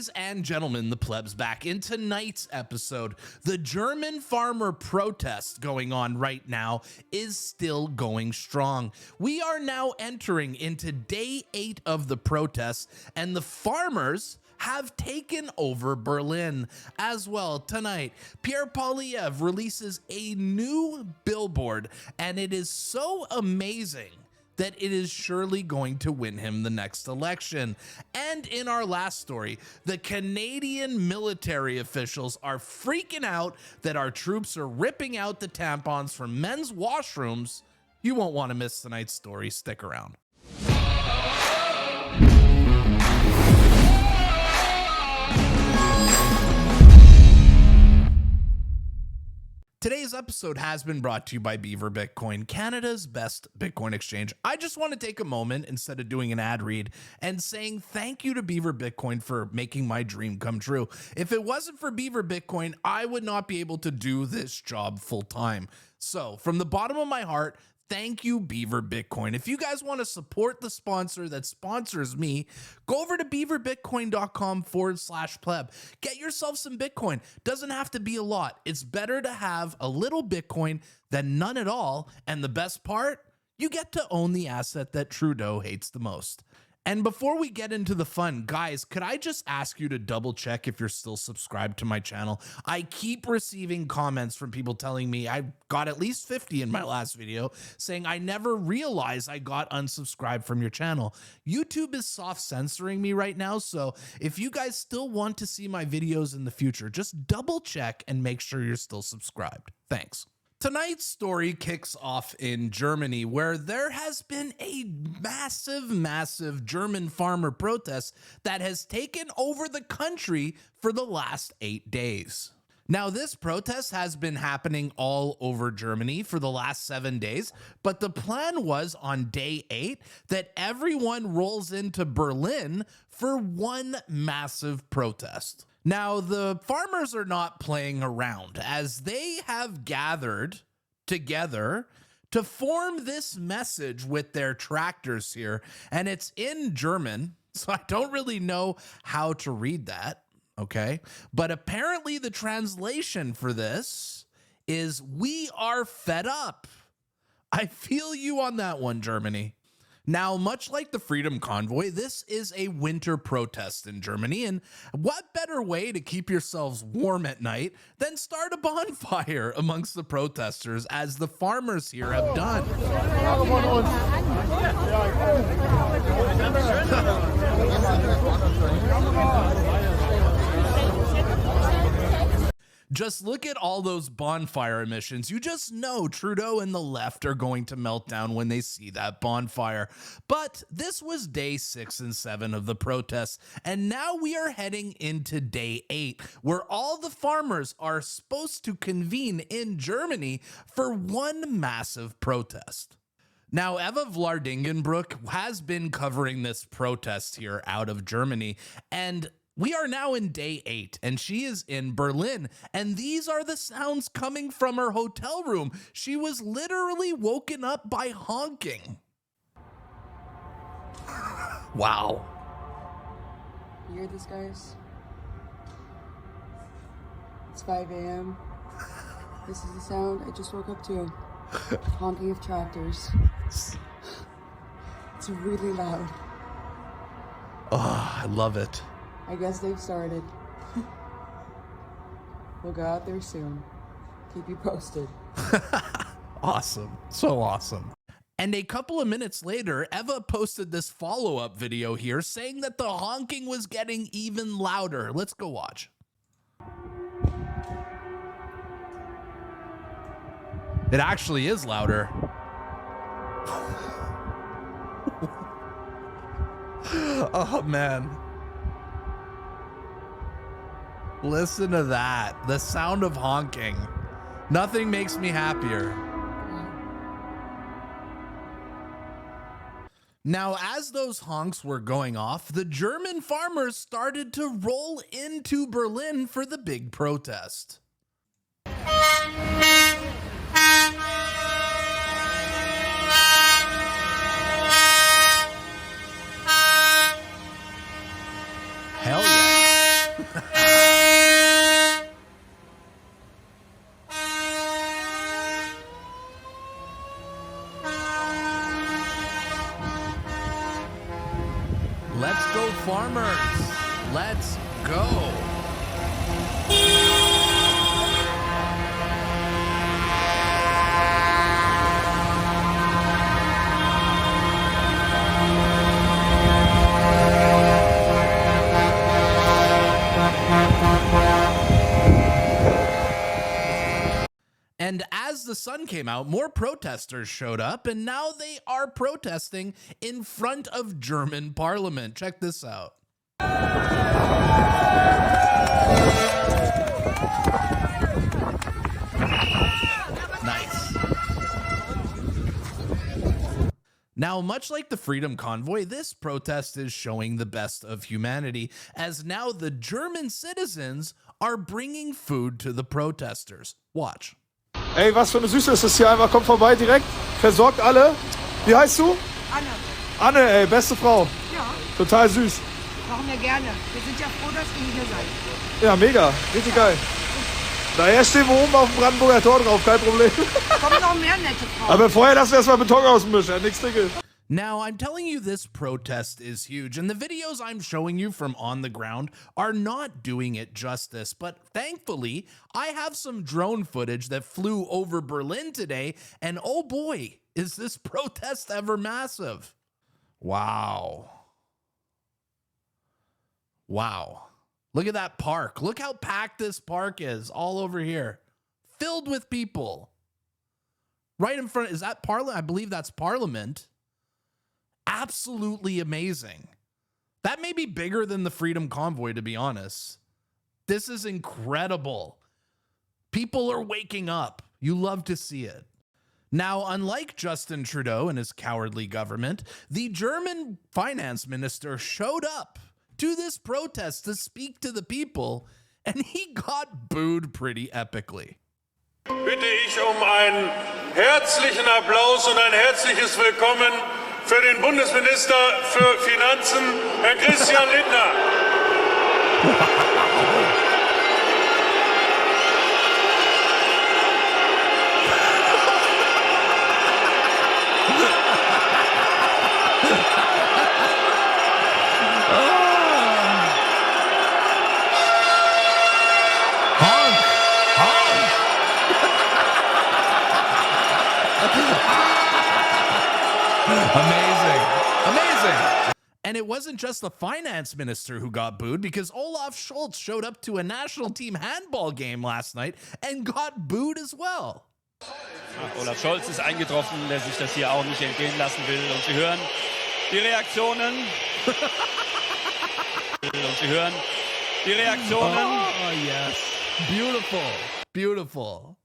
Ladies and gentlemen, the plebs back. In tonight's episode, the German farmer protest going on right now is still going strong. We are now entering into day 8 of the protest, and the farmers have taken over Berlin. As well, tonight, Poilievre releases a new billboard, and it is so amazing that it is surely going to win him the next election. And in our last story, the Canadian military officials are freaking out that our troops are ripping out the tampons from men's washrooms. You won't want to miss tonight's story. Stick around. Today's episode has been brought to you by Beaver Bitcoin, Canada's best Bitcoin exchange. I just want to take a moment instead of doing an ad read and saying thank you to Beaver Bitcoin for making my dream come true. If it wasn't for Beaver Bitcoin, I would not be able to do this job full time. So from the bottom of my heart, thank you, Beaver Bitcoin. If you guys want to support the sponsor that sponsors me, go over to beaverbitcoin.com/pleb. Get yourself some Bitcoin. Doesn't have to be a lot. It's better to have a little Bitcoin than none at all. And the best part, you get to own the asset that Trudeau hates the most. And before we get into the fun, guys, could I just ask you to double check if you're still subscribed to my channel? I keep receiving comments from people telling me I got at least 50 in my last video saying I never realized I got unsubscribed from your channel. YouTube is soft censoring me right now, so if you guys still want to see my videos in the future, just double check and make sure you're still subscribed. Thanks. Tonight's story kicks off in Germany, where there has been a massive German farmer protest that has taken over the country for the last 8 days. Now, this protest has been happening all over Germany for the last 7 days, but the plan was on day 8 that everyone rolls into Berlin for one massive protest. Now, the farmers are not playing around, as they have gathered together to form this message with their tractors here, and it's in German, so I don't really know how to read that, okay? But apparently the translation for this is, "We are fed up." I feel you on that one, Germany. Now, much like the Freedom Convoy, this is a winter protest in Germany, and what better way to keep yourselves warm at night than start a bonfire amongst the protesters, as the farmers here have done. Just look at all those bonfire emissions. You just know Trudeau and the left are going to melt down when they see that bonfire. But this was day 6 and 7 of the protests, and now we are heading into day 8, where all the farmers are supposed to convene in Germany for one massive protest. Now, Eva Vlardingenbroek has been covering this protest here out of Germany, and we are now in day 8, and she is in Berlin, and these are the sounds coming from her hotel room. She was literally woken up by honking. Wow. You hear this, guys? It's 5 a.m. This is the sound I just woke up to. Honking of tractors. It's really loud. Oh, I love it. I guess they've started. We'll go out there soon. Keep you posted. Awesome. So awesome. And a couple of minutes later, Eva posted this follow-up video here saying that the honking was getting even louder. Let's go watch. It actually is louder. Oh, man. Listen to that. The sound of honking. Nothing makes me happier. Now, as those honks were going off, the German farmers started to roll into Berlin for the big protest. Hell yeah. Let's go, farmers. Let's go. And as the sun came out, more protesters showed up, and now they are protesting in front of German parliament. Check this out. Nice. Now, much like the Freedom Convoy, this protest is showing the best of humanity, as now the German citizens are bringing food to the protesters. Watch. Ey, was für eine Süße ist das hier einfach. Kommt vorbei direkt, versorgt alle. Wie heißt du? Anne. Anne, ey, beste Frau. Ja, Total süß. machen wir gerne. Wir sind ja froh, dass ihr hier seid. Ja, mega. Richtig geil. Daher stehen wir oben auf dem Brandenburger Tor drauf, kein Problem. Kommen noch mehr nette Frauen. Aber vorher lassen wir erstmal Beton ausmischen, ja, nix dicke. Now, I'm telling you, this protest is huge, and the videos I'm showing you from on the ground are not doing it justice, but thankfully, I have some drone footage that flew over Berlin today, and oh boy, is this protest ever massive. Wow. Wow. Look at that park. Look how packed this park is all over here, filled with people. Right in front, is that Parliament? I believe that's Parliament. Absolutely amazing. That may be bigger than the Freedom Convoy, to be honest. This is incredible. People are waking up. You love to see it. Now, unlike Justin Trudeau and his cowardly government, the German finance minister showed up to this protest to speak to the people, and he got booed pretty epically. Bitte ich einen herzlichen Applaus und ein herzliches Willkommen für den Bundesminister für Finanzen, Herr Christian Lindner. Amazing. And it wasn't just the finance minister who got booed, because Olaf Scholz showed up to a national team handball game last night and got booed as well. Olaf Scholz ist eingetroffen, der sich das hier auch nicht entgehen lassen will. Und Sie hören die Reaktionen. Oh, yes. Beautiful. Beautiful.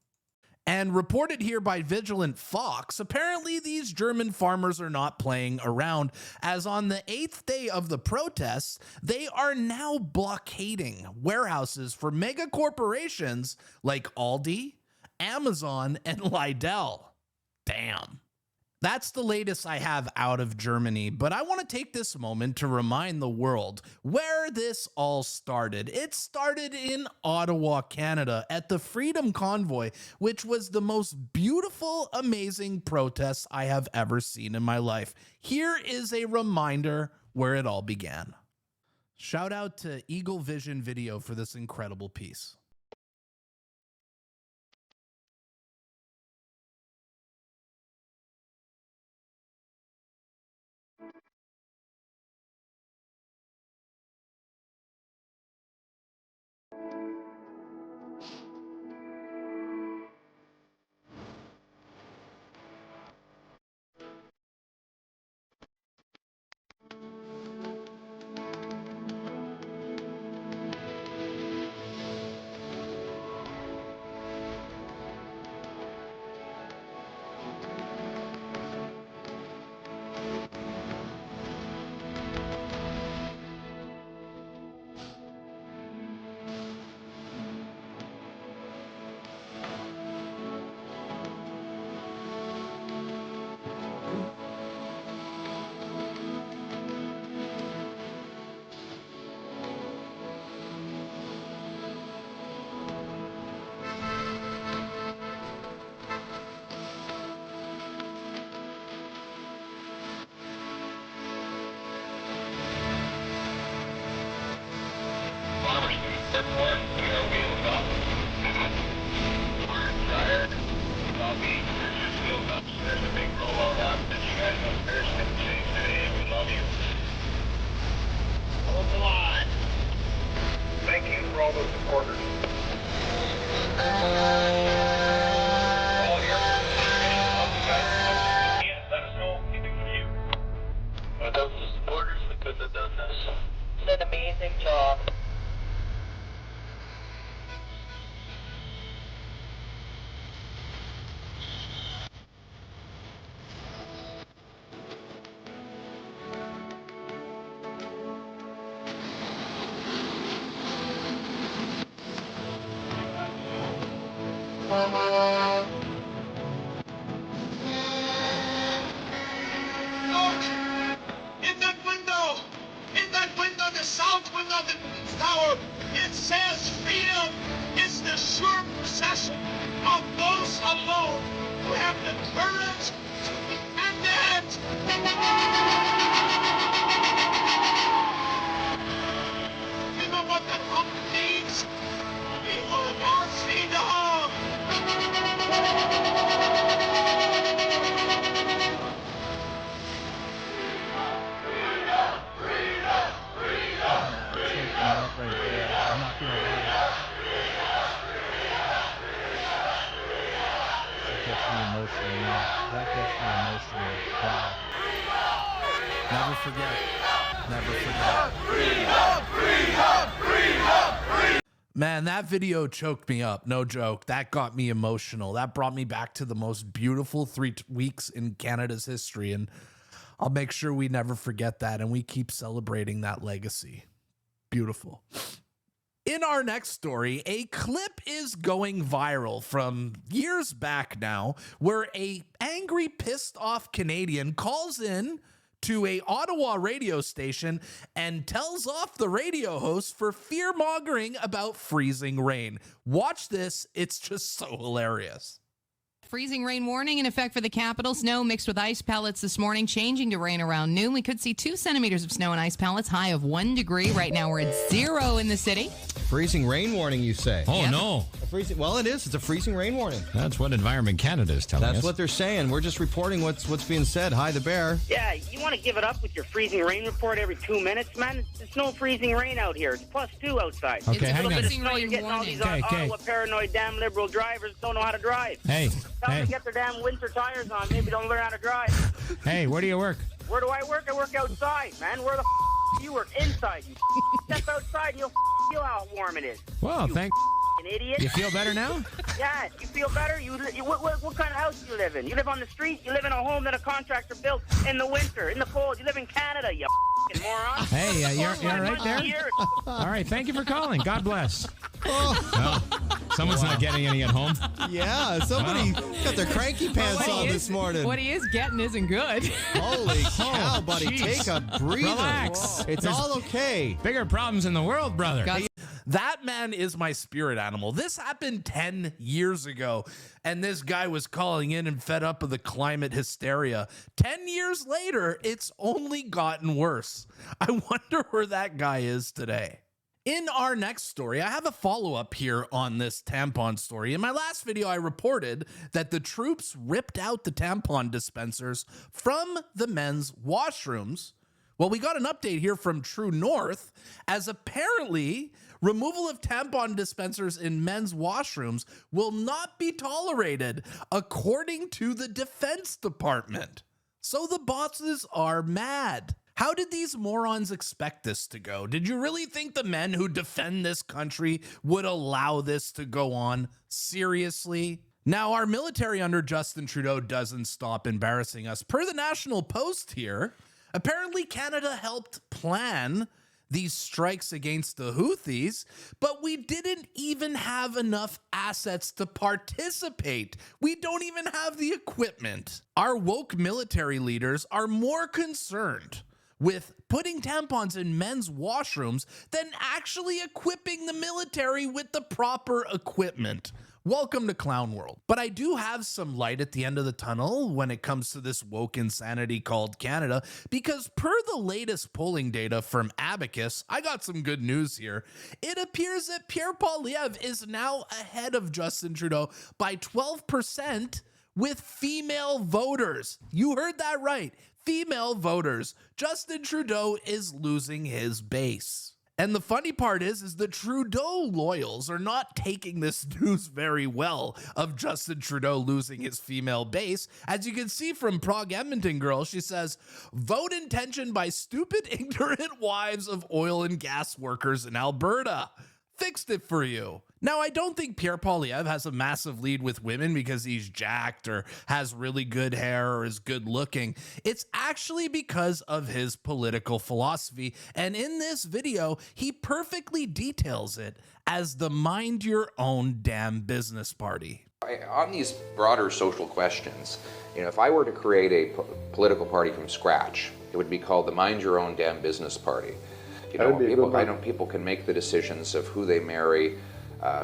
And reported here by Vigilant Fox, apparently these German farmers are not playing around, as on the 8th day of the protests, they are now blockading warehouses for mega corporations like Aldi, Amazon, and Lidl. Damn. That's the latest I have out of Germany, but I want to take this moment to remind the world where this all started. It started in Ottawa, Canada, at the Freedom Convoy, which was the most beautiful, amazing protest I have ever seen in my life. Here is a reminder where it all began. Shout out to Eagle Vision Video for this incredible piece. Thank you for all those supporters. Let us know anything from you. Without the supporters, we couldn't have done this. Did an amazing job. Look! In that window, the south window of the tower, it says freedom is the sure possession of those alone who have the courage to defend it! You know what the trumpet means? We will not freedom! Never forget. Never forget. Man, that video choked me up. No joke. That got me emotional. That brought me back to the most beautiful 3 weeks in Canada's history. And I'll make sure we never forget that. And we keep celebrating that legacy. Beautiful. In our next story, a clip is going viral from years back now where a angry, pissed off Canadian calls in to a Ottawa radio station and tells off the radio host for fear-mongering about freezing rain. Watch this. It's just so hilarious. Freezing rain warning in effect for the capital. Snow mixed with ice pellets this morning, changing to rain around noon. We could see 2 centimeters of snow and ice pellets, high of 1 degree. Right now we're at 0 in the city. Freezing rain warning, you say? Oh, no. Well, it is. It's a freezing rain warning. That's what Environment Canada is telling us. That's what they're saying. We're just reporting what's being said. Hi, the bear. Yeah, you want to give it up with your freezing rain report every 2 minutes, man? There's no freezing rain out here. It's +2 outside. Okay, hang on. Freezing rain getting all these Ottawa paranoid damn liberal drivers don't know how to drive. Hey, Tell them to get their damn winter tires on. Maybe don't learn how to drive. Hey, where do you work? Where do I work? I work outside, man. Where the you work? Inside. You step outside and you'll feel how warm it is. Well, you thank an idiot. You feel better now? Yeah, you feel better? What kind of house do you live in? You live on the street? You live in a home that a contractor built in the winter, in the cold. You live in Canada, you moron. Hey, you're right there? All right, thank you for calling. God bless. Oh. Someone's not getting any at home. Yeah, somebody got their cranky pants on this morning. What he is getting isn't good. Holy cow, buddy. Geez. Take a breather. Relax. It's all okay. Bigger problems in the world, brother. That man is my spirit animal. This happened 10 years ago, and this guy was calling in and fed up with the climate hysteria. 10 years later, it's only gotten worse. I wonder where that guy is today. In our next story, I have a follow-up here on this tampon story. In my last video, I reported that the troops ripped out the tampon dispensers from the men's washrooms. Well, we got an update here from True North, as apparently removal of tampon dispensers in men's washrooms will not be tolerated, according to the Defense Department. So the bosses are mad. How did these morons expect this to go? Did you really think the men who defend this country would allow this to go on? Seriously? Now, our military under Justin Trudeau doesn't stop embarrassing us. Per the National Post here, apparently Canada helped plan these strikes against the Houthis, but we didn't even have enough assets to participate. We don't even have the equipment. Our woke military leaders are more concerned with putting tampons in men's washrooms than actually equipping the military with the proper equipment. Welcome to Clown World. But I do have some light at the end of the tunnel when it comes to this woke insanity called Canada, because per the latest polling data from Abacus, I got some good news here. It appears that Pierre Poilievre is now ahead of Justin Trudeau by 12% with female voters. You heard that right. Female voters. Justin Trudeau is losing his base. And the funny part is the Trudeau loyals are not taking this news very well of Justin Trudeau losing his female base. As you can see from Prague Edmonton Girl, she says, vote intention by stupid, ignorant wives of oil and gas workers in Alberta. Fixed it for you. Now, I don't think Pierre Poilievre has a massive lead with women because he's jacked or has really good hair or is good looking. It's actually because of his political philosophy. And in this video, he perfectly details it as the mind your own damn business party. On these broader social questions, if I were to create a political party from scratch, it would be called the Mind Your Own Damn Business Party. People can make the decisions of who they marry,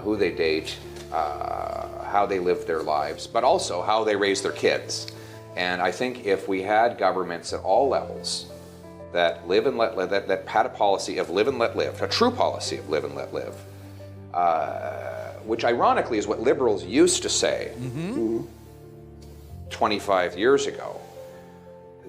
who they date, how they live their lives, but also how they raise their kids. And I think if we had governments at all levels that live and let live, that had a policy of live and let live, a true policy of live and let live, which ironically is what liberals used to say 25 years ago,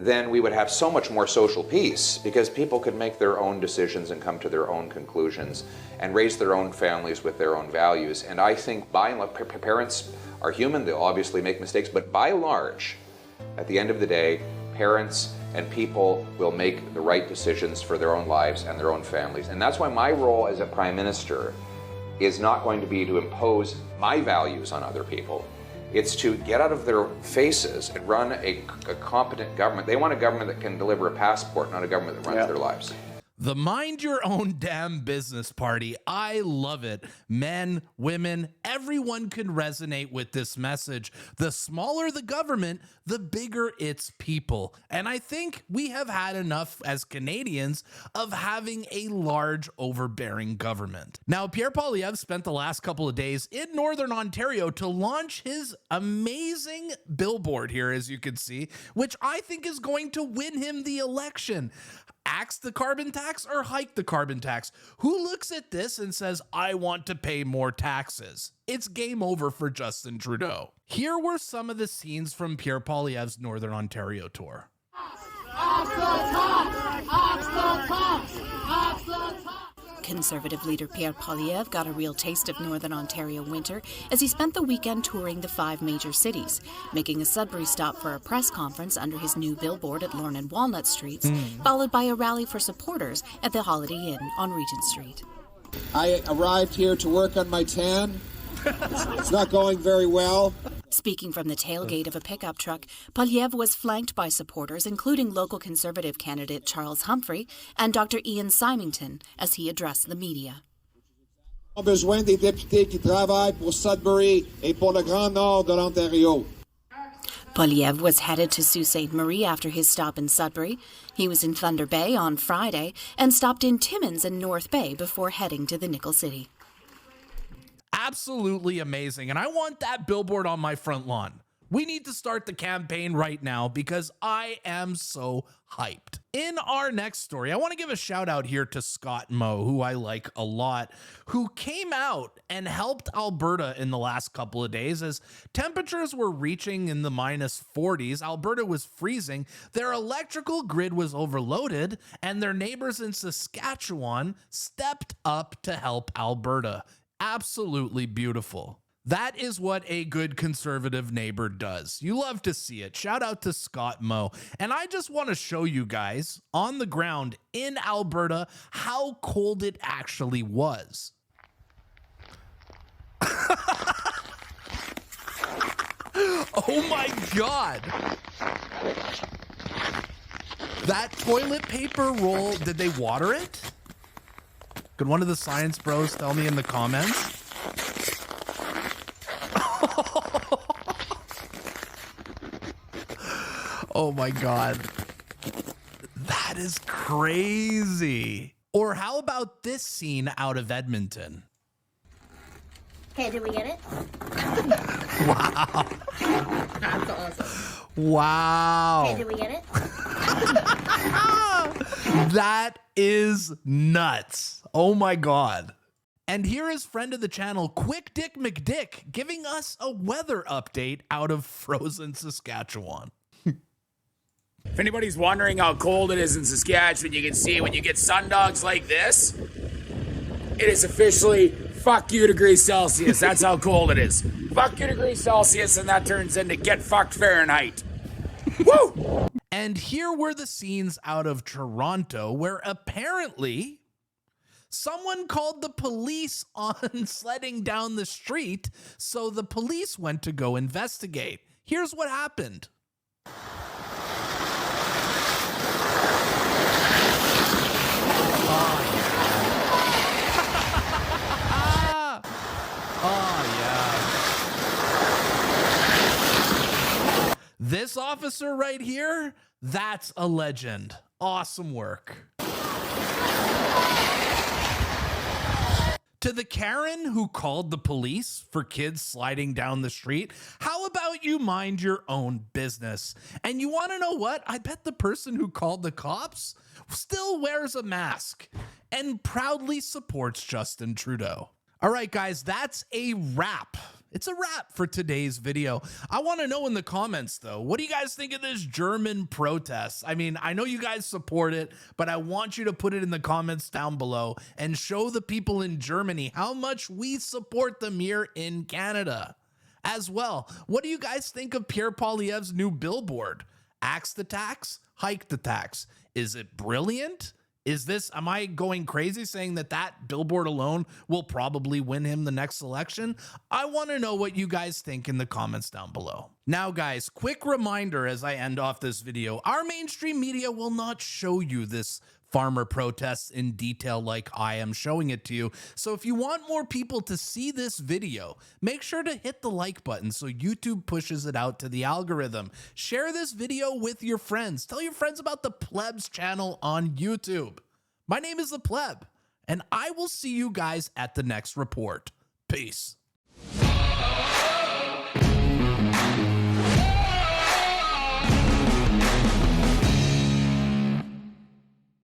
then we would have so much more social peace because people could make their own decisions and come to their own conclusions and raise their own families with their own values. And I think by and large, parents are human, they'll obviously make mistakes, but by and large, at the end of the day, parents and people will make the right decisions for their own lives and their own families. And that's why my role as a Prime Minister is not going to be to impose my values on other people. It's to get out of their faces and run a competent government. They want a government that can deliver a passport, not a government that runs their lives. The Mind Your Own Damn Business Party. I love it. Men, women, everyone can resonate with this message. The smaller the government, the bigger its people. And I think we have had enough as Canadians of having a large, overbearing government. Now, Pierre Poilievre spent the last couple of days in Northern Ontario to launch his amazing billboard here, as you can see, which I think is going to win him the election. Axe the carbon tax or hike the carbon tax? Who looks at this and says, I want to pay more taxes? It's game over for Justin Trudeau. Here were some of the scenes from Pierre Poilievre's Northern Ontario tour. Conservative leader Pierre Poilievre got a real taste of Northern Ontario winter as he spent the weekend touring the 5 major cities, making a Sudbury stop for a press conference under his new billboard at Lorne and Walnut Streets, followed by a rally for supporters at the Holiday Inn on Regent Street. I arrived here to work on my tan. It's not going very well. Speaking from the tailgate of a pickup truck, Poilievre was flanked by supporters, including local Conservative candidate Charles Humphrey and Dr. Ian Symington, as he addressed the media. On a besoin des députés qui travaillent pour Sudbury et pour le Grand Nord de l'Ontario. Poilievre was headed to Sault Ste. Marie after his stop in Sudbury. He was in Thunder Bay on Friday and stopped in Timmins and North Bay before heading to the Nickel City. Absolutely amazing. And I want that billboard on my front lawn. We need to start the campaign right now because I am so hyped. In our next story, I want to give a shout out here to Scott Moe, who I like a lot, who came out and helped Alberta in the last couple of days as temperatures were reaching in the -40s. Alberta was freezing. Their electrical grid was overloaded, and their neighbors in Saskatchewan stepped up to help Alberta. Absolutely beautiful. That is what a good conservative neighbor does. You love to see it. Shout out to Scott Moe. And I just want to show you guys on the ground in Alberta how cold it actually was. Oh my God. That toilet paper roll, did they water it? Could one of the science bros tell me in the comments? Oh my God. That is crazy. Or how about this scene out of Edmonton? Okay, did we get it? Wow. That's awesome. Wow. Okay, did we get it? That is nuts. Oh my God. And here is friend of the channel, Quick Dick McDick, giving us a weather update out of frozen Saskatchewan. If anybody's wondering how cold it is in Saskatchewan, you can see when you get sundogs like this, it is officially fuck you degrees Celsius. That's how cold it is. Fuck you degrees Celsius, and that turns into get fucked Fahrenheit. Woo! And here were the scenes out of Toronto where apparently someone called the police on sledding down the street, so the police went to go investigate. Here's what happened. Oh, yeah. This officer right here, that's a legend. Awesome work. To the Karen who called the police for kids sliding down the street, how about you mind your own business? And you want to know what? I bet the person who called the cops still wears a mask and proudly supports Justin Trudeau. All right, guys, that's a wrap. It's a wrap for today's video. I want to know in the comments, though, what do you guys think of this German protest? I mean, I know you guys support it, but I want you to put it in the comments down below and show the people in Germany how much we support them here in Canada. As well, what do you guys think of Pierre Poilievre's new billboard? Axe the tax, hike the tax. Is it brilliant? Is this, am I going crazy saying that that billboard alone will probably win him the next election? I want to know what you guys think in the comments down below. Now, guys, quick reminder as I end off this video, our mainstream media will not show you this farmer protests in detail like I am showing it to you. So if you want more people to see this video, make sure to hit the like button so YouTube pushes it out to the algorithm. Share this video with your friends. Tell your friends about the Pleb's channel on YouTube. My name is the Pleb, and I will see you guys at the next report. Peace.